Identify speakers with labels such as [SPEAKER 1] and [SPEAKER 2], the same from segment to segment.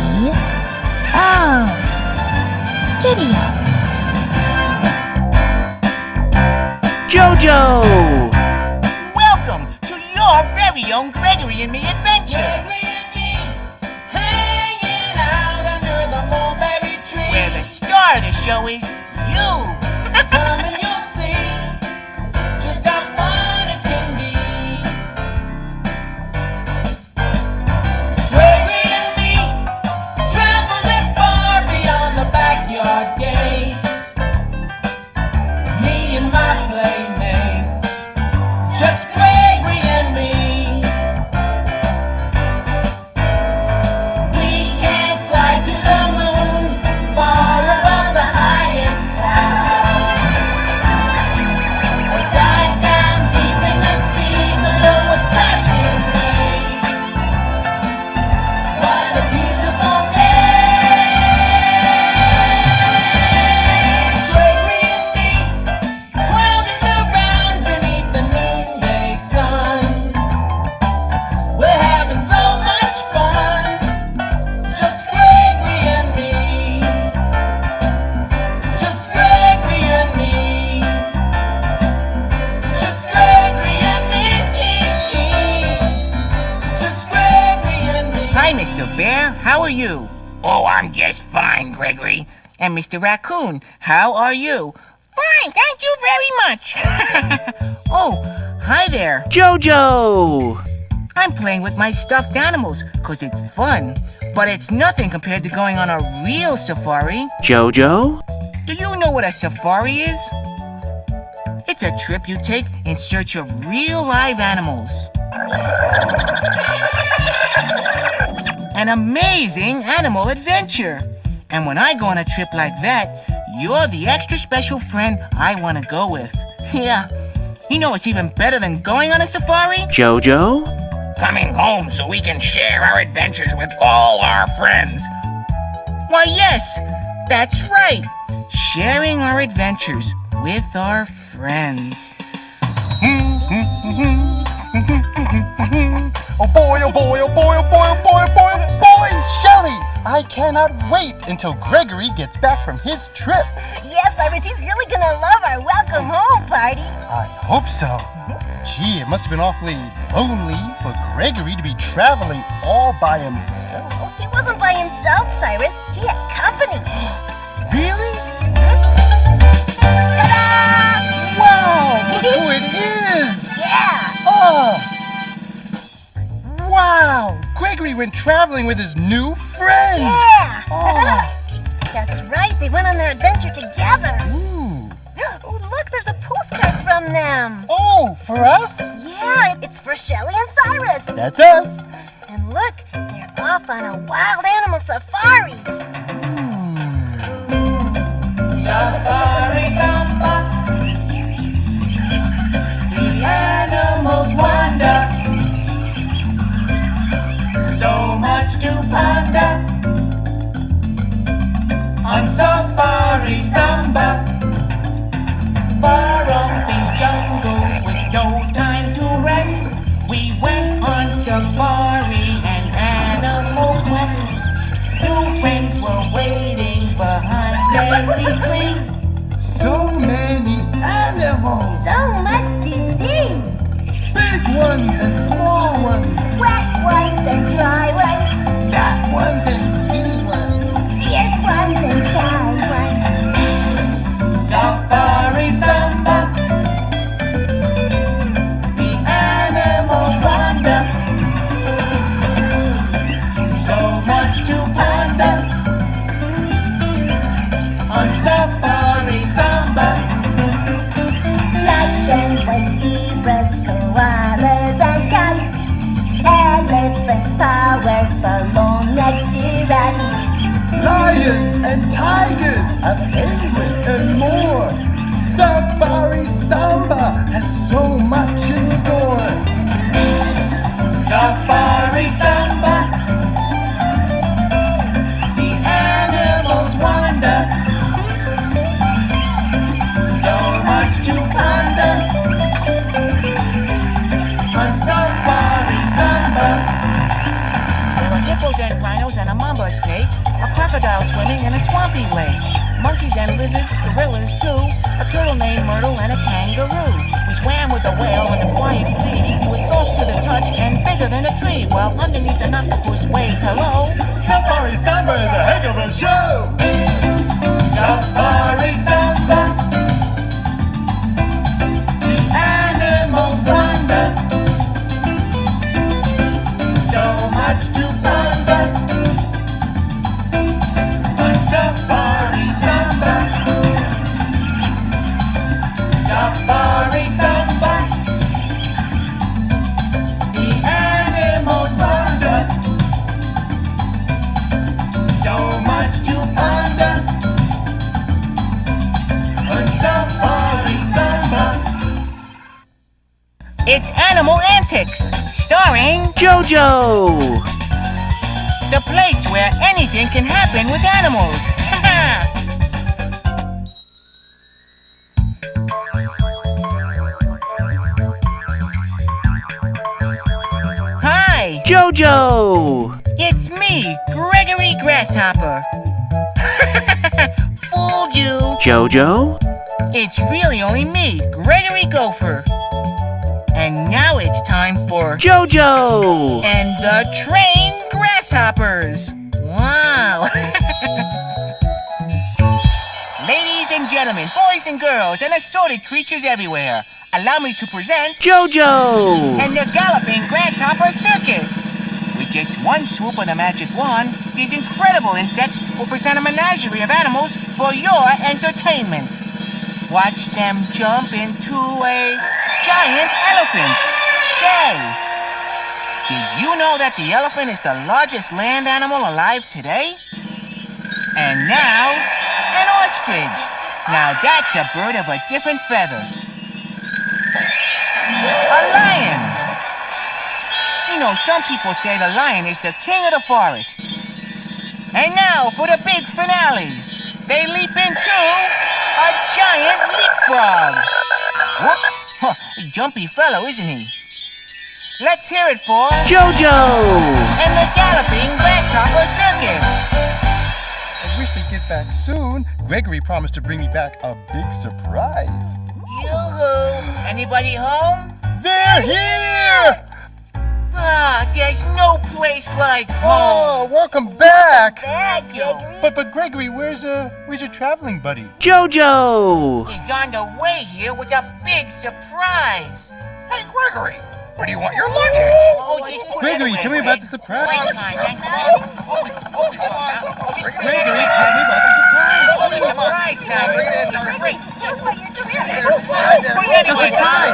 [SPEAKER 1] K-I-D-E-O. Giddy-o.
[SPEAKER 2] Jojo!
[SPEAKER 3] Welcome to your very own Gregory and Me adventure.
[SPEAKER 4] Gregory and me, hanging out under the mulberry tree.
[SPEAKER 3] Where the star of the show is you.
[SPEAKER 4] Come and you'll see just how fun it can be. Gregory and me, traveling far beyond the backyard gate. Me and my playmates, just Gregory and me. We can fly to the moon, far above the highest cloud. Or dive down deep in the sea below a splashing wave. What a beautiful day! Gregory and me, clowning around beneath the noonday sun. We're having so much fun, just Gregory and me. Just Gregory and me. Just Gregory and me. Just Gregory and me.
[SPEAKER 3] Hi, Mr. Bear. How are you? Oh, I'm just fine, Gregory. And Mr. Raccoon, how are you? Fine, thank you very much. Oh, hi there.
[SPEAKER 2] Jojo!
[SPEAKER 3] I'm playing with my stuffed animals because it's fun. But it's nothing compared to going on a real safari.
[SPEAKER 2] Jojo?
[SPEAKER 3] Do you know what a safari is? It's a trip you take in search of real live animals. An amazing animal adventure. And when I go on a trip like that, you're the extra special friend I want to go with. Yeah. You know what's even better than going on a safari?
[SPEAKER 2] Jojo?
[SPEAKER 3] Coming home so we can share our adventures with all our friends. Why, yes, that's right. Sharing our adventures with our friends.
[SPEAKER 5] Oh boy, oh boy, oh boy, oh boy, oh boy, oh boy, oh boy, Shelly! I cannot wait until Gregory gets back from his trip.
[SPEAKER 6] Yes, Cyrus, he's really gonna love our welcome home party.
[SPEAKER 5] I hope so. Gee, it must have been awfully lonely for Gregory to be traveling all by himself.
[SPEAKER 6] Oh, he wasn't by himself, Cyrus. He had company.
[SPEAKER 5] Really?
[SPEAKER 6] Ta-da!
[SPEAKER 5] Wow, look who it is!
[SPEAKER 6] Yeah!
[SPEAKER 5] Oh! Wow! Gregory went traveling with his new friend!
[SPEAKER 6] Yeah!
[SPEAKER 5] Oh.
[SPEAKER 6] That's right, they went on their adventure together.
[SPEAKER 5] Ooh.
[SPEAKER 6] Oh, look, there's a postcard from them.
[SPEAKER 5] Oh, for us?
[SPEAKER 6] Yeah, it's for Shelly and Cyrus.
[SPEAKER 5] That's us.
[SPEAKER 6] And look, they're off on a wild animal safari.
[SPEAKER 4] Safari Samba, the animals wander. So much to ponder on Safari Samba. Far off in jungles with no time to rest, we went on safari and animal quest. New friends were waiting behind every tree. So many animals,
[SPEAKER 6] So much to see.
[SPEAKER 4] big ones and small ones,
[SPEAKER 6] Wet ones and dry ones.
[SPEAKER 4] fat ones and skinny ones.
[SPEAKER 6] Fierce ones and shy ones.
[SPEAKER 4] Safari Samba, the animals wander. So much to ponder on Safari Samba.
[SPEAKER 6] Black and white zebras, koalas and cats. Elephants, powerful long-necked giraffes.
[SPEAKER 4] Lions and tigers, a penguin and more. Safari Samba has so much in store. Safari Samba, the animals wander. So much to ponder on
[SPEAKER 3] swimming in a swampy lake. Monkeys and lizards, gorillas too, a turtle named Myrtle and a kangaroo. We swam with a whale in a quiet sea. It was soft to the touch and bigger than a tree, while underneath an octopus waved hello.
[SPEAKER 5] Safari Samba is a heck of a show!
[SPEAKER 4] Safari Samba. The animals wander. So much to ponder. On Safari Samba. Safari Samba. The animals wander. So much to ponder. On Safari Samba.
[SPEAKER 3] It's Animal Antics, starring
[SPEAKER 2] Jojo!
[SPEAKER 3] the place where anything can happen with animals. Hi,
[SPEAKER 2] Jojo!
[SPEAKER 3] it's me, Gregory Grasshopper. Fooled you.
[SPEAKER 2] Jojo?
[SPEAKER 3] It's really only me, Gregory Gopher. And now it's time for
[SPEAKER 2] Jojo!
[SPEAKER 3] And the Trained Grasshoppers. Wow. Ladies and gentlemen, boys and girls, and assorted creatures everywhere, allow me to present
[SPEAKER 2] Jojo!
[SPEAKER 3] And the Galloping Grasshopper Circus. With just one swoop of the magic wand, these incredible insects will present a menagerie of animals for your entertainment. Watch them jump into a giant elephant. Say, did you know that the elephant is the largest land animal alive today? And now, an ostrich. Now that's a bird of a different feather. A lion. You know, some people say the lion is the king of the forest. And now for the big finale. They leap into a giant leapfrog. Whoops. Huh, jumpy fellow, isn't he? Let's hear it for
[SPEAKER 2] Jojo!
[SPEAKER 3] And the Galloping Grasshopper Circus.
[SPEAKER 5] I wish they'd get back soon. Gregory promised to bring me back a big surprise.
[SPEAKER 3] Yoo-hoo. Anybody home?
[SPEAKER 5] They're here!
[SPEAKER 3] Ah, there's no place like home.
[SPEAKER 5] Oh, welcome back!
[SPEAKER 6] Bad,
[SPEAKER 3] you.
[SPEAKER 6] Gregory.
[SPEAKER 5] But Gregory, where's your traveling buddy?
[SPEAKER 2] Jojo!
[SPEAKER 3] He's on the way here with a big surprise.
[SPEAKER 5] Hey, Gregory, where do you want your luggage?
[SPEAKER 3] Oh, just put
[SPEAKER 5] Gregory,
[SPEAKER 3] it away,
[SPEAKER 5] tell me about the
[SPEAKER 3] Sid.
[SPEAKER 5] surprise.
[SPEAKER 3] Right time, thank you. Focus on now. Oh, just put it
[SPEAKER 5] Gregory,
[SPEAKER 3] away.
[SPEAKER 5] tell me about the surprise.
[SPEAKER 3] Oh, the surprise, Simon.
[SPEAKER 6] Gregory, tell us about your trip.
[SPEAKER 3] Forget it, Simon.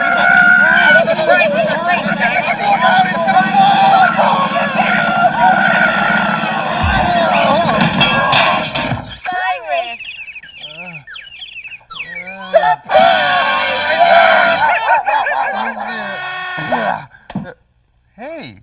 [SPEAKER 3] The surprise is great, Simon.
[SPEAKER 6] Cyrus.
[SPEAKER 5] Hey,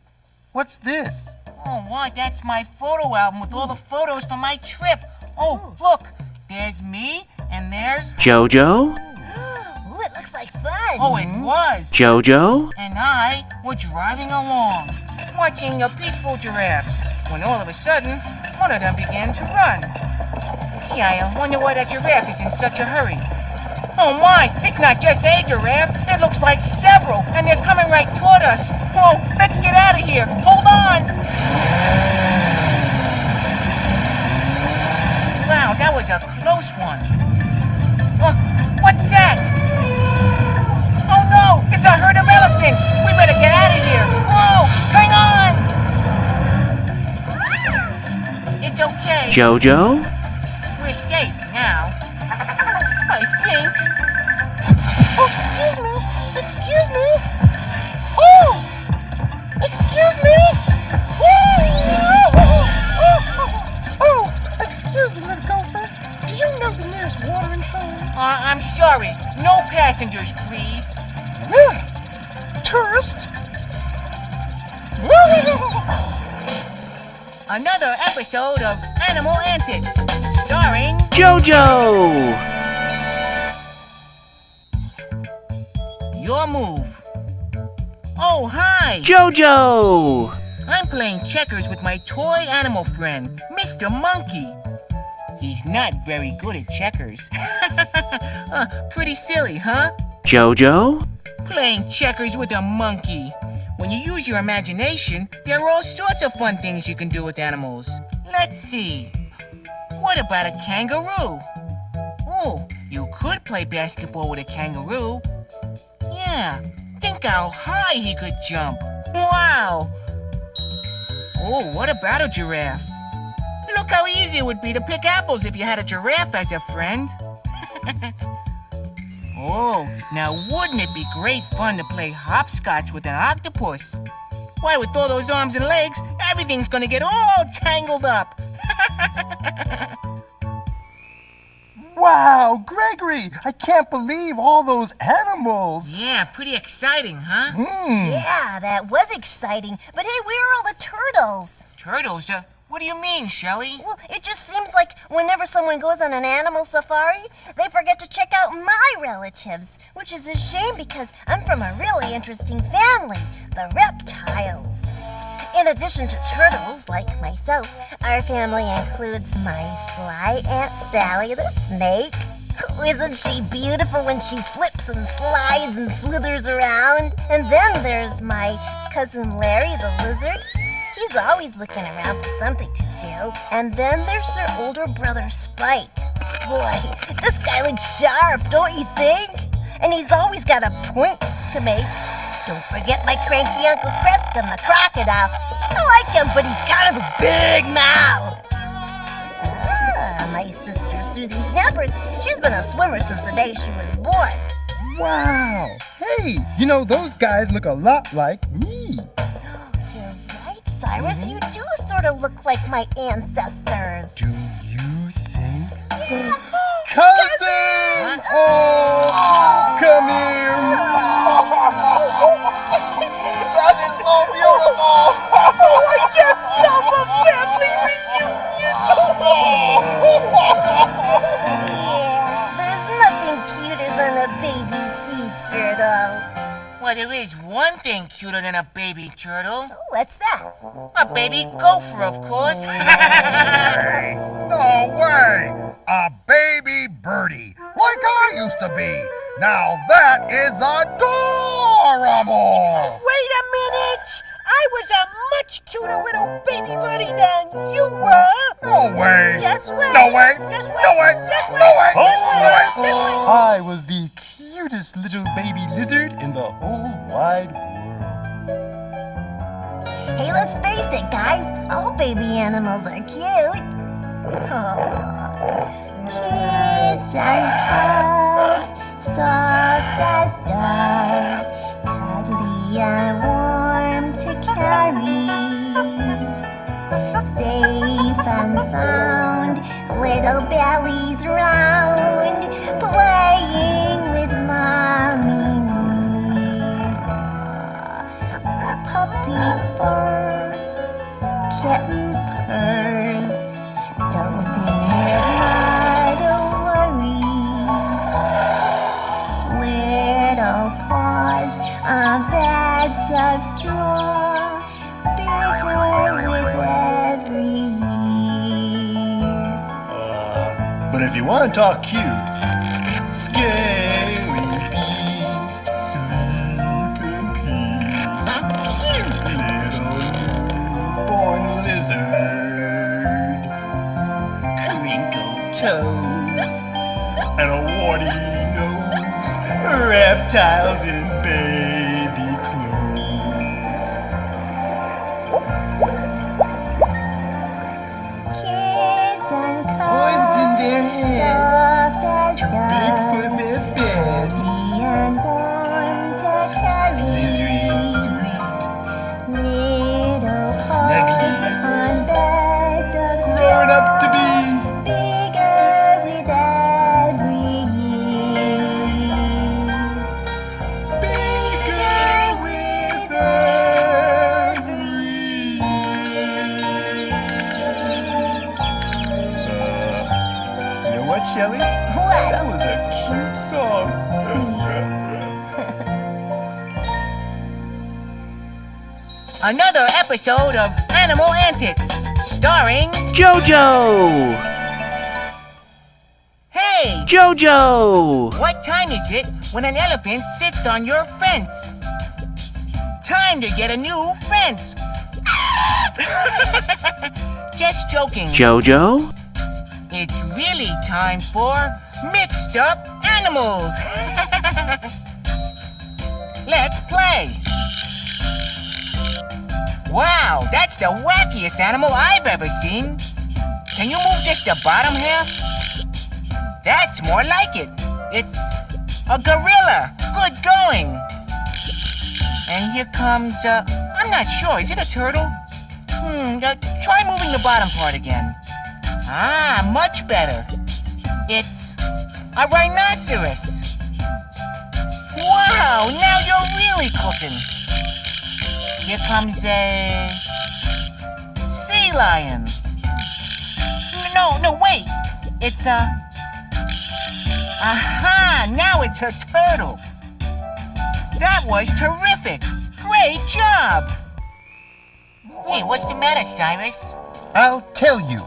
[SPEAKER 5] what's this?
[SPEAKER 3] Oh, what? That's my photo album with all the photos from my trip. Oh, look. There's me, and there's...
[SPEAKER 2] Jojo?
[SPEAKER 6] Ooh, it looks like fun.
[SPEAKER 3] Oh, it was.
[SPEAKER 2] Jojo?
[SPEAKER 3] And I were driving along, watching the peaceful giraffes, when all of a sudden, one of them began to run. Yeah, I wonder why that giraffe is in such a hurry. Oh my, it's not just a giraffe. It looks like several, and they're coming right toward us. Whoa, let's get out of here. Hold on. Wow, that was a close one. What's that? Oh no, it's a herd of elephants. We better get out of here. Whoa, hang on. It's okay.
[SPEAKER 2] Jojo?
[SPEAKER 3] We're safe now. I think.
[SPEAKER 6] Oh, excuse me. Excuse me. Oh, excuse me. Oh, excuse me, little gopher. Do you know the nearest watering hole?
[SPEAKER 3] I'm sorry. No passengers, please.
[SPEAKER 6] Tourist.
[SPEAKER 3] Another episode of Animal Antics, starring
[SPEAKER 2] Jojo!
[SPEAKER 3] Your Move. Oh, hi!
[SPEAKER 2] Jojo!
[SPEAKER 3] I'm playing checkers with my toy animal friend, Mr. Monkey. he's not very good at checkers. Pretty silly, huh?
[SPEAKER 2] Jojo?
[SPEAKER 3] Playing checkers with a monkey. When you use your imagination, there are all sorts of fun things you can do with animals. Let's see. What about a kangaroo? Oh, you could play basketball with a kangaroo. Yeah, think how high he could jump. Wow! Oh, what about a giraffe? Look how easy it would be to pick apples if you had a giraffe as a friend. Oh, now wouldn't it be great fun to play hopscotch with an octopus? Why, with all those arms and legs, everything's gonna get all tangled up.
[SPEAKER 5] Wow, Gregory, I can't believe all those animals.
[SPEAKER 3] Yeah, pretty exciting, huh?
[SPEAKER 7] Yeah, that was exciting. But hey, where are all the turtles?
[SPEAKER 3] Turtles? What do you mean, Shelley?
[SPEAKER 7] Well, it just seems like whenever someone goes on an animal safari, they forget to check out my relatives, which is a shame because I'm from a really interesting family, the reptiles. In addition to turtles, like myself, our family includes my sly Aunt Sally the snake. Isn't she beautiful when she slips and slides and slithers around? And then there's my cousin Larry the lizard. He's always looking around for something to do. And then there's their older brother Spike. Boy, this guy looks sharp, don't you think? And he's always got a point to make. Don't forget my cranky Uncle Kreskin, the crocodile. I like him, but he's kind of a big mouth. My sister Susie Snapper, she's been a swimmer since the day she was born.
[SPEAKER 5] Wow. Hey, you know, those guys look a lot like me.
[SPEAKER 7] You're right, Cyrus. You do sort of look like my ancestors.
[SPEAKER 5] Do you think?
[SPEAKER 7] Yeah.
[SPEAKER 5] Cousin! Oh, come here. That is so beautiful. Oh, I just love a family
[SPEAKER 7] Yeah, there's nothing cuter than a baby sea turtle.
[SPEAKER 3] Well, there is one thing cuter than a baby turtle.
[SPEAKER 7] What's that?
[SPEAKER 3] A baby gopher, of course.
[SPEAKER 8] No way! A baby birdie, like I used to be. Now that is adorable!
[SPEAKER 6] Wait a minute! I was a much cuter little baby birdie than you were.
[SPEAKER 8] No way!
[SPEAKER 6] Yes way.
[SPEAKER 8] No way!
[SPEAKER 6] Yes way.
[SPEAKER 8] No way!
[SPEAKER 6] Yes way.
[SPEAKER 8] No way!
[SPEAKER 6] Yes way.
[SPEAKER 8] No way!
[SPEAKER 5] I was the cutest little baby lizard in the whole wide world.
[SPEAKER 7] Hey, let's face it, guys. All baby animals are cute. Kids and cubs, soft as doves, cuddly and warm to carry. Safe and sound, little bellies round, playing with mommy near. Puppy fur, kitten purrs, dozing with not a worry. Little paws on beds of straw, bigger with every year.
[SPEAKER 5] But if you want to talk cute, scaly beast, sleep in peace. Cute little newborn lizard, crinkled toes, and a warty nose. Reptiles in baby clothes.
[SPEAKER 7] Kids and
[SPEAKER 5] Coins in their head,
[SPEAKER 7] soft as
[SPEAKER 5] too big for
[SPEAKER 7] doves,
[SPEAKER 5] their bed.
[SPEAKER 7] cuddly and warm to
[SPEAKER 5] Slithery and
[SPEAKER 7] carry.
[SPEAKER 5] sweet,
[SPEAKER 7] Little
[SPEAKER 5] Snuggly
[SPEAKER 7] paws on beds of straw,
[SPEAKER 5] growing up to be
[SPEAKER 7] bigger with every year.
[SPEAKER 5] bigger with every You know what, Shelley?
[SPEAKER 7] What?
[SPEAKER 5] That was a cute song.
[SPEAKER 3] Another episode of Animal Antics, starring
[SPEAKER 2] Jojo! Jojo!
[SPEAKER 3] What time is it when an elephant sits on your fence? Time to get a new fence. Just joking.
[SPEAKER 2] Jojo?
[SPEAKER 3] It's really time for mixed up animals. Let's play. Wow, that's the wackiest animal I've ever seen. Can you move just the bottom half? That's more like it. It's a gorilla. Good going. And here comes, I'm not sure. Is it a turtle? Try moving the bottom part again. Ah, much better. It's a rhinoceros. Wow, now you're really cooking. Here comes a sea lion. No, wait. It's a... Aha, now it's a turtle. That was terrific. Great job. Hey, what's the matter, Cyrus?
[SPEAKER 5] I'll tell you.